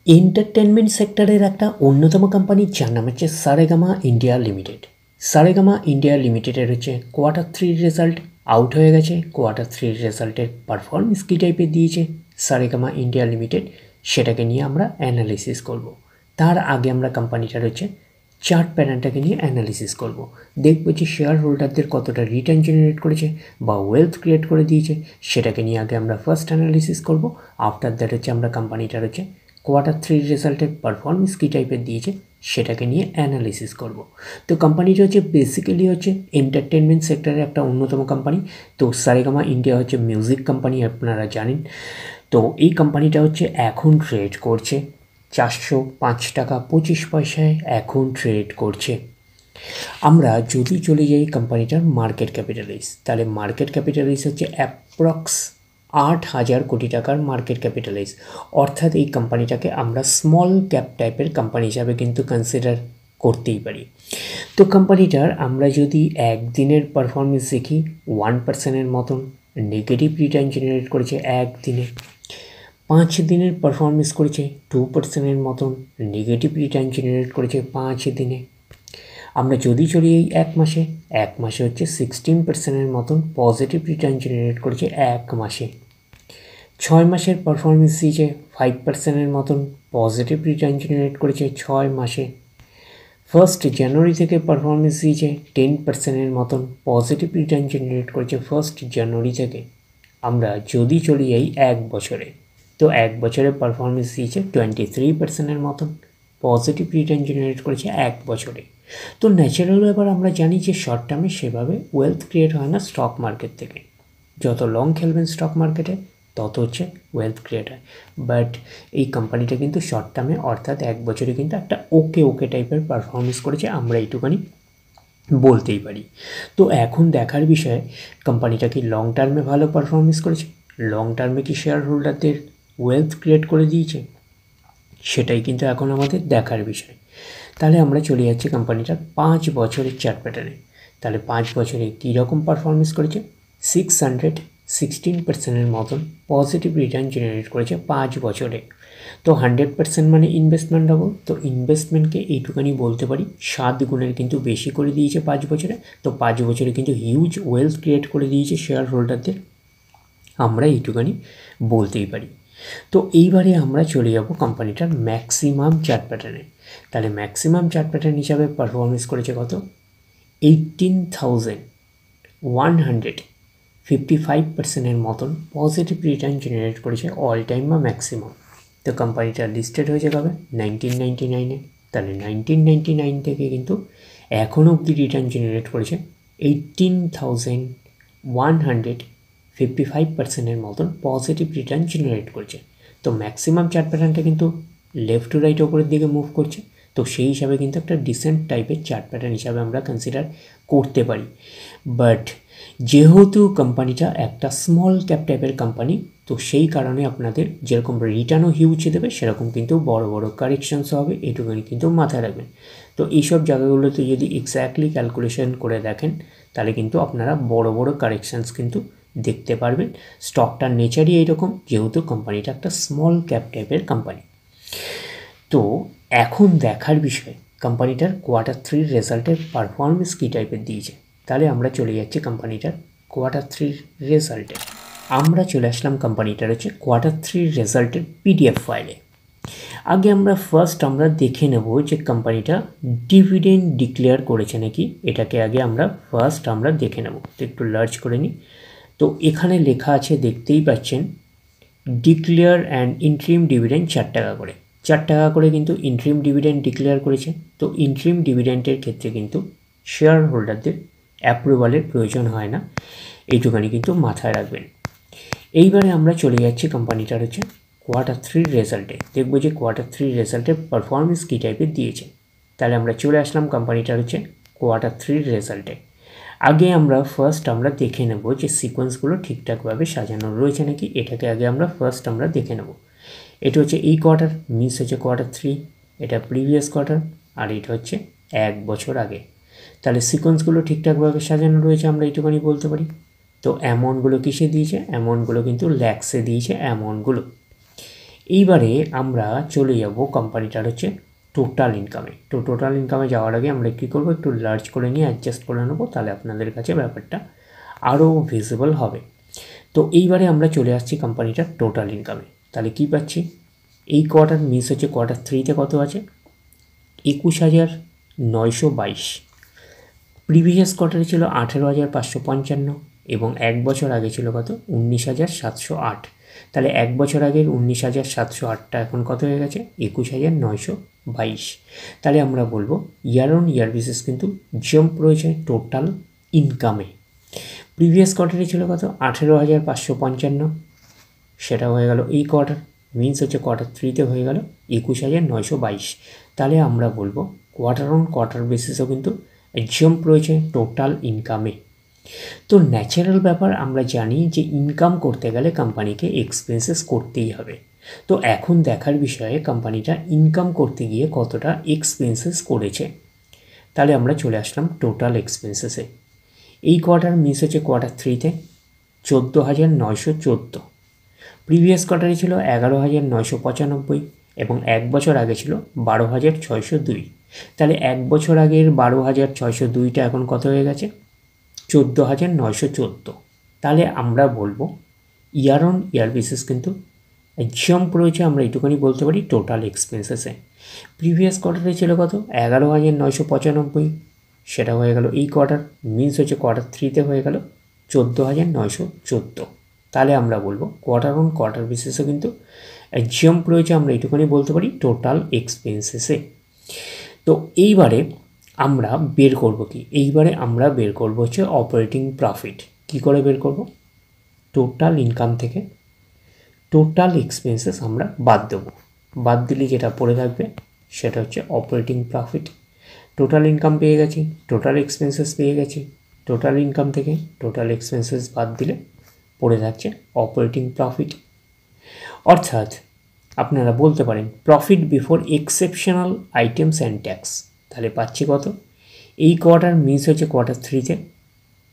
Entertainment সেক্টরের একটা অন্যতম কোম্পানি যার নাম হচ্ছে Saregama India limited. Saregama India লিমিটেডের হচ্ছে কোয়ার্টার 3 রেজাল্ট আউট হয়ে গেছে। কোয়ার্টার 3 রেজাল্টের পারফরমেন্স কী টাইপের দিয়েছে সারেগামা ইন্ডিয়া লিমিটেড, সেটাকে নিয়ে আমরা অ্যানালিসিস করব। তার আগে আমরা কোম্পানিটার হচ্ছে চার্ট প্যাটার্নটাকে নিয়ে অ্যানালিসিস করব। দেখব যে শেয়ার হোল্ডারদের কতটা রিটার্ন জেনারেট করেছে বা ওয়েলথ ক্রিয়েট করে দিয়েছে, সেটাকে নিয়ে আগে আমরা ফার্স্ট অ্যানালিসিস করব। আফটার দ্যাট হচ্ছে আমরা কোম্পানিটার হচ্ছে কোয়ার্টার 3 রেজাল্টের পারফরমেন্স কী টাইপের দিয়েছে সেটাকে নিয়ে অ্যানালিসিস করব। তো কোম্পানিটা হচ্ছে বেসিক্যালি হচ্ছে এন্টারটেনমেন্ট সেক্টরের একটা অন্যতম কোম্পানি। তো সারেগামা ইন্ডিয়া হচ্ছে মিউজিক কোম্পানি, আপনারা জানেন। তো এই কোম্পানিটা হচ্ছে এখন ট্রেড করছে 405 টাকা 25 পয়সায় এখন ট্রেড করছে। আমরা যদি চলে যাই কোম্পানিটার মার্কেট ক্যাপিটালাইজ, তাহলে মার্কেট ক্যাপিটালাইজ হচ্ছে অ্যাপ্রক্স 8,000 কোটি টাকার মার্কেট ক্যাপিটালাইজ। অর্থাৎ এই কোম্পানিটাকে আমরা স্মল ক্যাপ টাইপের কোম্পানি হিসাবে কিন্তু কনসিডার করতেই পারি। তো কোম্পানিটার আমরা যদি একদিনের পারফরমেন্স দেখি, 1%-এর মতন নেগেটিভ রিটার্ন জেনারেট করেছে একদিনে। 5 দিনের পারফরমেন্স করেছে 2%-এর মতন নেগেটিভ রিটার্ন জেনারেট করেছে 5 দিনে। আমরা যদি চলি এই এক মাসে হচ্ছে 16%-এর মতন পজিটিভ রিটার্ন জেনারেট করেছে এক মাসে। 6 মাসের পারফরমেন্স দিয়েছে 5%-এর মতন পজিটিভ রিটার্ন জেনারেট করেছে 6 মাসে। 1 জানুয়ারি থেকে পারফরমেন্স দিয়েছে 10%-এর মতন পজিটিভ রিটার্ন জেনারেট করেছে 1 জানুয়ারি থেকে। আমরা যদি চলি এই এক বছরে, তো এক বছরে পারফরমেন্স দিয়েছে 23%-এর মতন পজিটিভ রিটার্ন জেনারেট করেছে এক বছরে। তো ন্যাচারাল ব্যাপার, আমরা জানি যে শর্ট টার্মে সেভাবে ওয়েলথ ক্রিয়েট হয় না স্টক মার্কেট থেকে। যত লং খেলবেন স্টক মার্কেটে তত হচ্ছে ওয়েলথ ক্রিয়েট হয়। বাট এই কোম্পানিটা কিন্তু শর্ট টার্মে অর্থাৎ এক বছরে কিন্তু একটা ওকে টাইপের পারফরমেন্স করেছে, আমরা এইটুখানি বলতেই পারি। তো এখন দেখার বিষয় কোম্পানিটা কি লং টার্মে ভালো পারফরমেন্স করেছে, লং টার্মে কি শেয়ার হোল্ডারদের ওয়েলথ ক্রিয়েট করে দিয়েছে, সেটাই কিন্তু এখন আমাদের দেখার বিষয়। তাহলে আমরা চলে যাচ্ছি কোম্পানিটার 5 বছরের চার্ট প্যাটার্নে। তাহলে 5 বছরে কীরকম পারফরমেন্স করেছে, 616%-এর মতন পজিটিভ রিটার্ন জেনারেট করেছে 5 বছরে। তো 100% মানে ইনভেস্টমেন্ট হবো, তো ইনভেস্টমেন্টকে এইটুখানি বলতে পারি 7 গুণের কিন্তু বেশি করে দিয়েছে 5 বছরে। তো 5 বছরে কিন্তু হিউজ ওয়েলথ ক্রিয়েট করে দিয়েছে শেয়ার হোল্ডারদের, আমরা এইটুখানি বলতেই পারি। তো এইবারে আমরা চলে যাব কোম্পানিটার ম্যাক্সিমাম চার্ট প্যাটার্নে। তাহলে ম্যাক্সিমাম চার্ট প্যাটার্ন হিসাবে পারফরমেন্স করেছে কত, 18,155%-এর মতন পজিটিভ রিটার্ন জেনারেট করেছে অল টাইম বা ম্যাক্সিমাম। তো কোম্পানিটা লিস্টেড হয়েছে কবে, 1999-এ। তাহলে 1999 থেকে কিন্তু এখনও অবধি রিটার্ন জেনারেট করেছে 18,155%-এর মতন পজিটিভ রিটার্ন জেনারেট করছে। তো ম্যাক্সিমাম চার্ট প্যাটার্নটা কিন্তু লেফট টু রাইট ওপরের দিকে মুভ করছে। তো সেই হিসাবে কিন্তু একটা ডিসেন্ট টাইপের চার্ট প্যাটার্ন হিসাবে আমরা কনসিডার করতে পারি। বাট যেহেতু কোম্পানিটা একটা স্মল ক্যাপ টাইপের কোম্পানি, তো সেই কারণে আপনাদের যেরকম রিটার্নও হিউজ দেবে সেরকম কিন্তু বড় বড় কারেকশানসও হবে, এটুকুনি কিন্তু মাথায় রাখবেন। তো এইসব জায়গাগুলোতে যদি এক্স্যাক্টলি ক্যালকুলেশন করে দেখেন তাহলে কিন্তু আপনারা বড় বড় কারেকশানস কিন্তু দেখতে পারবেন। স্টকটার নেচারই এইরকম, যেহেতু কোম্পানিটা একটা স্মল ক্যাপ টাইপের কোম্পানি। তো এখন দেখার বিষয় কোম্পানিটার কোয়ার্টার 3 রেজাল্টের পারফরমেন্স কী টাইপের দিয়েছে। তাহলে আমরা চলে যাচ্ছি কোম্পানিটার কোয়ার্টার 3 রেজাল্টে। আমরা চলে আসলাম কোম্পানিটার হচ্ছে কোয়ার্টার 3 রেজাল্টের পিডিএফ ফাইলে। আগে আমরা আমরা দেখে নেব যে কোম্পানিটা ডিভিডেন্ড ডিক্লেয়ার করেছে নাকি, এটাকে আগে আমরা দেখে নেব। তো একটু লার্জ করে নিই। তো এখানে লেখা আছে, দেখতেই পাচ্ছেন, ডিক্লেয়ার অ্যান্ড ইন্ট্রিম ডিভিডেন্ড 4 টাকা করে। 4 টাকা করে কিন্তু ইন্ট্রিম ডিভিডেন্ড ডিক্লেয়ার করেছে। তো ইন্ট্রিম ডিভিডেন্ডের ক্ষেত্রে কিন্তু শেয়ার হোল্ডারদের অ্যাপ্রুভালের প্রয়োজন হয় না, এইটুখানি কিন্তু মাথায় রাখবেন। এইবারে আমরা চলে যাচ্ছি কোম্পানিটার হচ্ছে কোয়ার্টার 3 রেজাল্টে। দেখবো যে কোয়ার্টার 3 রেজাল্টের পারফরমেন্স কী টাইপের দিয়েছে। তাহলে আমরা চলে আসলাম কোম্পানিটার হচ্ছে কোয়ার্টার 3 রেজাল্টে। আগে আমরা দেখে নেব যে সিকোয়েন্সগুলো ঠিকঠাকভাবে সাজানো রয়েছে নাকি, এটাকে আগে আমরা দেখে নেব। এটা হচ্ছে এই কোয়ার্টার, মিস হচ্ছে কোয়ার্টার 3, এটা প্রিভিয়াস কোয়ার্টার, আর এটা হচ্ছে এক বছর আগে। তাহলে সিকোয়েন্সগুলো ঠিকঠাকভাবে সাজানো রয়েছে, আমরা এইটুখানি বলতে পারি। তো অ্যামাউন্টগুলো কিসে দিয়েছে, অ্যামাউন্টগুলো কিন্তু ল্যাক্সে দিয়েছে অ্যামাউন্টগুলো। এইবারে আমরা চলে যাব কোম্পানিটার হচ্ছে টোটাল ইনকামে। তো টোটাল ইনকামে যাওয়ার আগে আমরা কী করবো, একটু লার্জ করে নিয়ে অ্যাডজাস্ট করে নেবো, তাহলে আপনাদের কাছে ব্যাপারটা আরও ভিজিবল হবে। তো এইবারে আমরা চলে আসছি কোম্পানিটার টোটাল ইনকামে। তাহলে কী পাচ্ছি, এই কোয়ার্টার মিস হচ্ছে কোয়ার্টার 3-তে কত আছে, 21,922। প্রিভিয়াস কোয়ার্টারে ছিল 18,555 এবং এক বছর আগে ছিল কত, 19,708। তাহলে এক বছর আগের 19,708টা এখন কত হয়ে গেছে, 21,922। তাহলে আমরা বলবো ইয়ার অন ইয়ার বেসিস কিন্তু জাম্প রয়েছে টোটাল ইনকামে। প্রিভিয়াস কোয়ার্টারে ছিল কত, 18,555, সেটা হয়ে গেল এই কোয়ার্টার, মিনস হচ্ছে কোয়ার্টার 3-তে হয়ে গেল 21,922। তাহলে আমরা বলবো কোয়ার্টার অন কোয়ার্টার বেসিসও কিন্তু জাম্প রয়েছে টোটাল ইনকামে। তো ন্যাচারাল ব্যাপার, আমরা জানি যে ইনকাম করতে গেলে কোম্পানিকে এক্সপেন্সেস করতেই হবে। তো এখন দেখার বিষয়ে কোম্পানিটা ইনকাম করতে গিয়ে কতটা এক্সপেন্সেস করেছে। তাহলে আমরা চলে আসলাম টোটাল এক্সপেন্সেসে। এই কোয়ার্টার মিস হচ্ছে কোয়ার্টার 3-তে 14,914। প্রিভিয়াস কোয়ার্টারে ছিল 11,995 এবং এক বছর আগে ছিল 12,602। তাহলে এক বছর আগের 12,602টা এখন কত হয়ে গেছে, 14,914। তাহলে আমরা বলবো ইয়ার অন ইয়ার বেসিস কিন্তু জাম্প রয়েছে, আমরা এইটুখানি বলতে পারি টোটাল এক্সপেন্সেসে। প্রিভিয়াস কোয়ার্টারে ছিল কত, 11,995, সেটা হয়ে গেল এই কোয়ার্টার, মিনস হচ্ছে কোয়ার্টার 3-তে হয়ে গেল 14,914। তাহলে আমরা বলবো কোয়ার্টার অন কোয়ার্টার বেসিসে কিন্তু জাম্প রয়েছে, আমরা এইটুখানি বলতে পারি টোটাল এক্সপেন্সেসে। তো এইবারে আমরা বের করব কি, এইবারে আমরা বের করব হচ্ছে অপারেটিং প্রফিট। কি করে বের করব, টোটাল ইনকাম থেকে টোটাল এক্সপেন্সেস আমরা বাদ দেব, বাদ দিলে যেটা পড়ে থাকবে সেটা হচ্ছে অপারেটিং প্রফিট। টোটাল ইনকাম পেয়ে গেছি, টোটাল এক্সপেন্সেস পেয়ে গেছি, টোটাল ইনকাম থেকে টোটাল এক্সপেন্সেস বাদ দিলে পড়ে থাকছে অপারেটিং প্রফিট। অর্থাৎ আপনারা বলতে পারেন profit before exceptional items and tax. তাহলে পাচ্ছি কত, এই কোয়ার্টার মিস হচ্ছে কোয়ার্টার 3-তে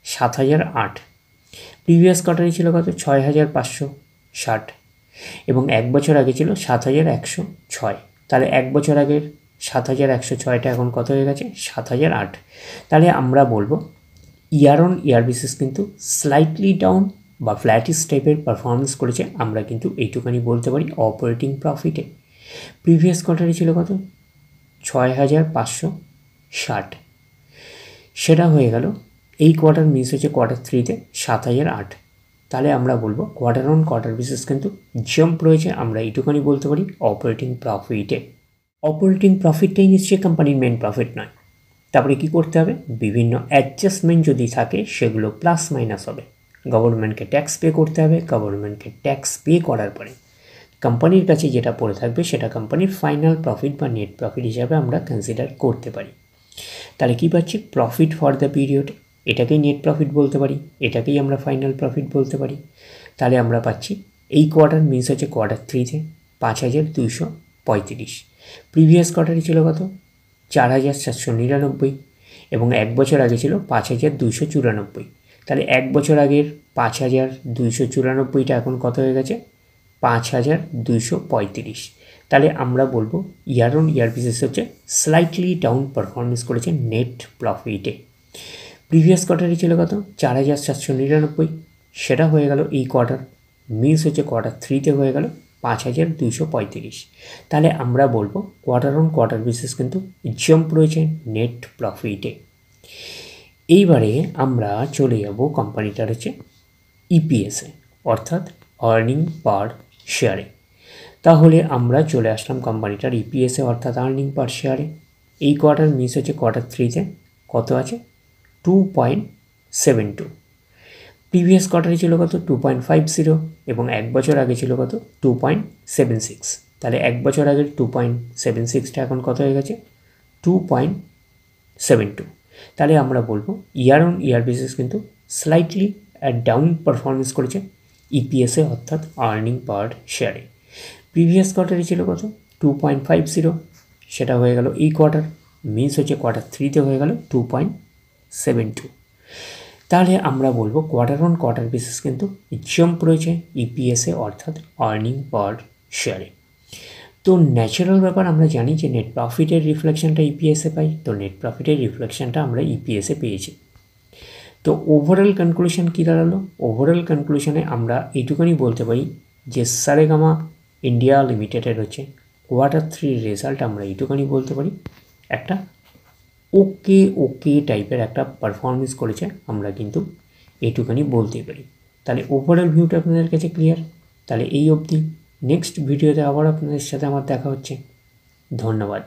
7,008। প্রিভিয়াস কোয়ার্টারে ছিল কত, 6,560 এবং এক বছর আগে ছিল 7,106। তাহলে এক বছর আগের 7,106টা এখন কত হয়ে গেছে, 7,008। তাহলে আমরা বলবো ইয়ার অন ইয়ার বেসিস কিন্তু স্লাইটলি ডাউন বা ফ্ল্যাটিস টাইপের পারফরমেন্স করেছে, আমরা কিন্তু এইটুখানি বলতে পারি অপারেটিং প্রফিটে। প্রিভিয়াস কোয়ার্টারে ছিল কত, 6,560, সেটা হয়ে গেল এই কোয়ার্টার মিস হচ্ছে কোয়ার্টার 3-তে 7,008। তাহলে আমরা বলবো কোয়ার্টার অন কোয়ার্টার বেসিস কিন্তু জাম্প রয়েছে, আমরা এইটুখানি বলতে পারি অপারেটিং প্রফিটে। অপারেটিং প্রফিটটাই নিশ্চয়ই কোম্পানির মেন প্রফিট নয়। তারপরে কি করতে হবে, বিভিন্ন অ্যাডজাস্টমেন্ট যদি থাকে সেগুলো প্লাস মাইনাস হবে। গভর্নমেন্টকে ট্যাক্স পে করতে হবে, গভর্নমেন্টকে ট্যাক্স পে করার পরে কোম্পানির কাছে যেটা পড়ে থাকবে সেটা কোম্পানির ফাইনাল প্রফিট বা নেট প্রফিট হিসাবে আমরা কনসিডার করতে পারি। তাহলে কী পাচ্ছি, প্রফিট ফর দ্য পিরিয়ড, এটাকেই নেট প্রফিট বলতে পারি, এটাকেই আমরা ফাইনাল প্রফিট বলতে পারি। তাহলে আমরা পাচ্ছি এই কোয়ার্টার মিস হচ্ছে কোয়ার্টার 3-তে 5,235। প্রিভিয়াস কোয়ার্টারে ছিল কত, 4,799 এবং এক বছর আগে ছিল 5,294। তাহলে এক বছর আগের 5,294টা এখন কত হয়ে গেছে, 5,235। তাহলে আমরা বলবো ইয়ার অন ইয়ার বেসিস হচ্ছে স্লাইটলি ডাউন পারফরমেন্স করেছে নেট প্রফিটে। প্রিভিয়াস কোয়ার্টারে ছিল কত, 4,799, সেটা হয়ে গেল এই কোয়ার্টার, মিস হচ্ছে কোয়ার্টার 3-তে হয়ে গেল 5,235। তাহলে আমরা বলবো কোয়ার্টার অন কোয়ার্টার বেসিস কিন্তু জাম্প রয়েছে নেট প্রফিটে। এইবারে আমরা চলে যাব কোম্পানিটার হচ্ছে ইপিএসে, অর্থাৎ আর্নিং পার শেয়ারে। তাহলে আমরা চলে আসলাম কোম্পানিটার ইপিএসে অর্থাৎ আর্নিং পার শেয়ারে। এই কোয়ার্টার মিস হচ্ছে কোয়ার্টার 3-তে কত আছে, 2.72। প্রিভিয়াস কোয়ার্টারে ছিল কত, 2.50 এবং এক বছর আগে ছিল কত, 2.76। তাহলে এক বছর আগের 2.76টা এখন কত হয়ে গেছে, 2.72। তাহলে আমরা বলবো ইয়ার অন ইয়ার বেসিস কিন্তু স্লাইটলি ডাউন পারফরমেন্স করেছে ইপিএসে অর্থাৎ আর্নিং পার শেয়ারে। প্রিভিয়াস কোয়ার্টারে ছিল কত, 2.50, সেটা হয়ে গেল এই কোয়ার্টার, মিস হচ্ছে কোয়ার্টার 3-তে হয়ে গেল 2.72। তাহলে আমরা বলবো কোয়ার্টার অন কোয়ার্টার বেসিস কিন্তু জাম্প রয়েছে ইপিএসে অর্থাৎ আর্নিং পার শেয়ারে। তো ন্যাচারাল ব্যাপার, আমরা জানি যে নেট প্রফিটের রিফ্লেকশনটা ইপিএসে পাই, তো নেট প্রফিটের রিফ্লেকশনটা আমরা ইপিএসে পেয়েছি। তো ওভারঅল কনক্লুশন কী দাঁড়ালো? ওভারঅল কনক্লুশনে আমরা এইটুকুনি বলতে পারি যে সারেগামা ইন্ডিয়া লিমিটেডের হচ্ছে Q3 রেজাল্ট আমরা এইটুকুনি বলতে পারি একটা ওকে টাইপের একটা পারফরমেন্স করেছে, আমরা কিন্তু এইটুকুনি বলতেই পারি। তাহলে ওভারঅল ভিউটা আপনাদের কাছে ক্লিয়ার। তাহলে এই অবধি, নেক্সট ভিডিওতে আবার আপনাদের সাথে আমার দেখা হচ্ছে। ধন্যবাদ।